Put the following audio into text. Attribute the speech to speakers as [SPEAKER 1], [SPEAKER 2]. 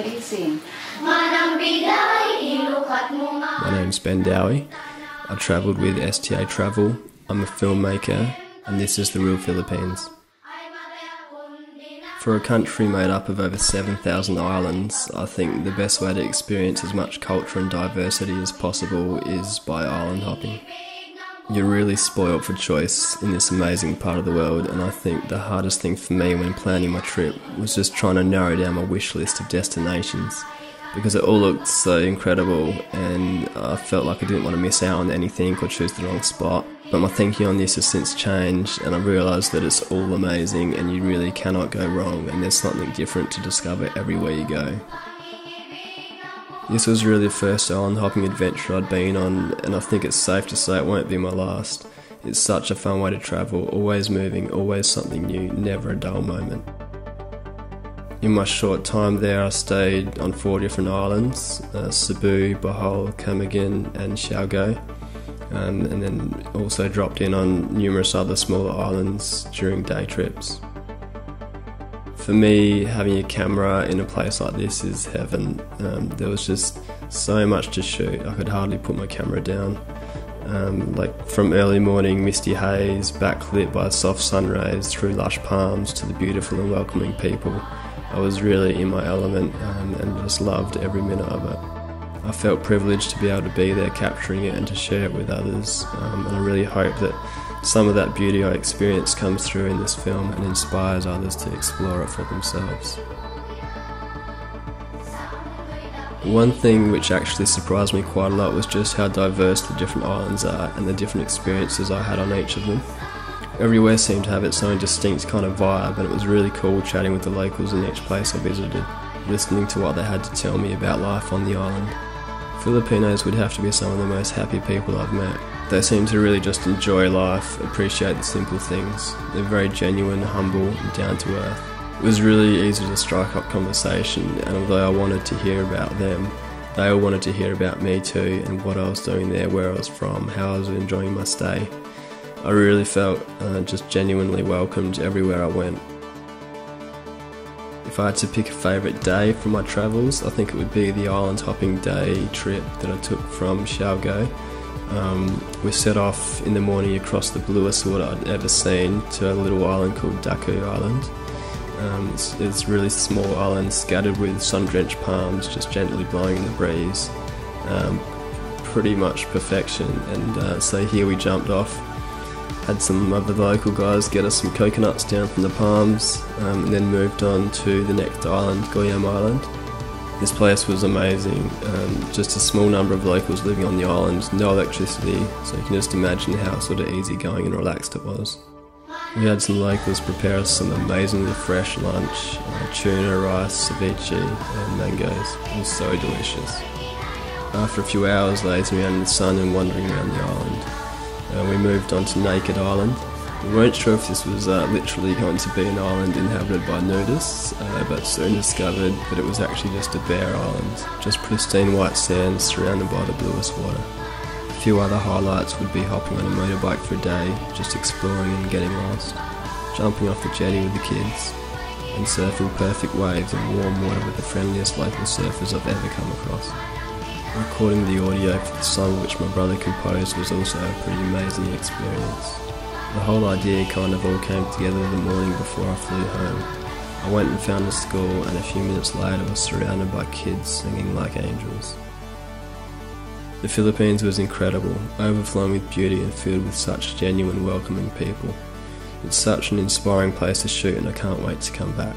[SPEAKER 1] very scene.
[SPEAKER 2] My
[SPEAKER 3] name's Ben Dowie. I travelled with STA Travel. I'm a filmmaker, and this is the real Philippines. For a country made up of over 7,000 islands, I think the best way to experience as much culture and diversity as possible is by island hopping. You're really spoiled for choice in this amazing part of the world, and I think the hardest thing for me when planning my trip was just trying to narrow down my wish list of destinations, because it all looked so incredible and I felt like I didn't want to miss out on anything or choose the wrong spot. But my thinking on this has since changed, and I've realised that it's all amazing and you really cannot go wrong, and there's something different to discover everywhere you go. This was really the first island hopping adventure I'd been on, and I think it's safe to say it won't be my last. It's such a fun way to travel, always moving, always something new, never a dull moment. In my short time there I stayed on 4 different islands, Cebu, Bohol, Camiguin and Siargao, and then also dropped in on numerous other smaller islands during day trips. For me, having a camera in a place like this is heaven. There was just so much to shoot, I could hardly put my camera down. Like from early morning misty haze, backlit by soft sun rays, through lush palms to the beautiful and welcoming people. I was really in my element and just loved every minute of it. I felt privileged to be able to be there capturing it and to share it with others, and I really hope that some of that beauty I experienced comes through in this film and inspires others to explore it for themselves. One thing which actually surprised me quite a lot was just how diverse the different islands are and the different experiences I had on each of them. Everywhere seemed to have its own distinct kind of vibe, and it was really cool chatting with the locals in each place I visited, listening to what they had to tell me about life on the island. Filipinos would have to be some of the most happy people I've met. They seem to really just enjoy life, appreciate the simple things. They're very genuine, humble and down to earth. It was really easy to strike up conversation, and although I wanted to hear about them, they all wanted to hear about me too, and what I was doing there, where I was from, how I was enjoying my stay. I really felt just genuinely welcomed everywhere I went. If I had to pick a favourite day from my travels, I think it would be the island hopping day trip that I took from Siargao. We set off in the morning across the bluest water I'd ever seen to a little island called Daku Island. It's a really small island scattered with sun-drenched palms just gently blowing in the breeze. Pretty much perfection, and so here we jumped off. Had some of the local guys get us some coconuts down from the palms, and then moved on to the next island, Goyam Island. This place was amazing, just a small number of locals living on the island, no electricity, so you can just imagine how sort of easygoing and relaxed it was. We had some locals prepare us some amazingly fresh lunch, tuna, rice, ceviche and mangoes. It was so delicious. After a few hours lazing around in the sun and wandering around the island, we moved on to Naked Island. We weren't sure if this was literally going to be an island inhabited by nudists, but soon discovered that it was actually just a bare island, just pristine white sands surrounded by the bluest water. A few other highlights would be hopping on a motorbike for a day, just exploring and getting lost, jumping off the jetty with the kids, and surfing perfect waves in warm water with the friendliest local surfers I've ever come across. Recording the audio for the song which my brother composed was also a pretty amazing experience. The whole idea kind of all came together the morning before I flew home. I went and found a school, and a few minutes later was surrounded by kids singing like angels. The Philippines was incredible, overflowing with beauty and filled with such genuine welcoming people. It's such an inspiring place to shoot, and I can't wait to come back.